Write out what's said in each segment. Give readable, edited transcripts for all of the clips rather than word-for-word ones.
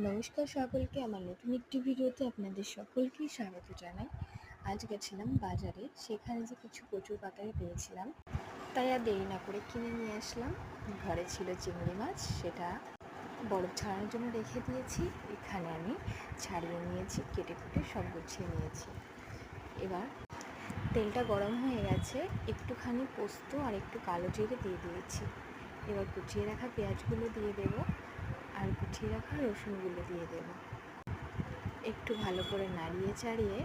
নমস্কার সকলকে, আমার নতুন একটি ভিডিওতে আপনাদের সকলকেই স্বাগত জানাই। আজ গেছিলাম বাজারে, সেখানে যে কিছু কচুর পাতায় পেয়েছিলাম, তাই আর দেরি না করে কিনে নিয়ে আসলাম। ঘরে ছিল চিংড়ি মাছ, সেটা বরফ ছাড়ানোর জন্য রেখে দিয়েছি। এখানে আমি ছাড়িয়ে নিয়েছি, কেটে কুটে সব গুছিয়ে নিয়েছি। এবার তেলটা গরম হয়ে গেছে, একটুখানি পোস্ত আর একটু কালো জিরে দিয়ে দিয়েছি। এবার কুচিয়ে রাখা পেঁয়াজগুলো দিয়ে দেবো আর কুচিয়ে রাখা রসুনগুলো দিয়ে দেবো। একটু ভালো করে নাড়িয়ে চাড়িয়ে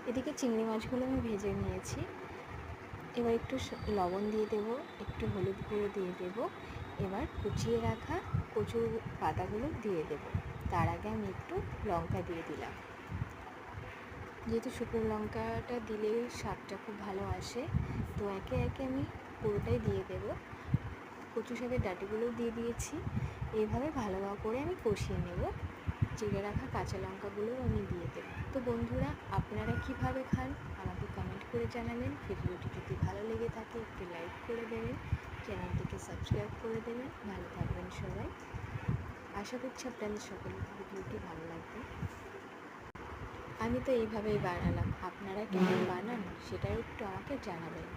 এদিকে চিংড়ি মাছগুলো আমি ভেজে নিয়েছি। এবার একটু লবণ দিয়ে দেবো, একটু হলুদ গুঁড়ো দিয়ে দেবো। এবার কুচিয়ে রাখা কচুর পাতাগুলো দিয়ে দেবো। তার আগে আমি একটু লঙ্কা দিয়ে দিলাম, যেহেতু শুকনো লঙ্কাটা দিলে স্বাদটা খুব ভালো আসে। তো একে একে আমি পুরোটাই দিয়ে দেবো। কচু শাকের ডাঁটিগুলোও দিয়ে দিয়েছি। এইভাবে ভালো করে আমি কষিয়ে নেব। চিড়ে রাখা কাঁচা লঙ্কাগুলোও আমি দিয়ে দেবো। তো বন্ধুরা, আপনারা কিভাবে খান আমাকে কমেন্ট করে জানাবেন। ভিডিওটি যদি ভালো লেগে থাকে একটু লাইক করে দেবেন, চ্যানেলটিকে সাবস্ক্রাইব করে দেবেন। ভালো থাকবেন সবাই। আশা করছি আপনাদের সকলের ভিডিওটি ভালো লাগবে। আমি তো এইভাবেই বানালাম, আপনারা কেমন বানান সেটাও একটু আমাকে জানাবেন।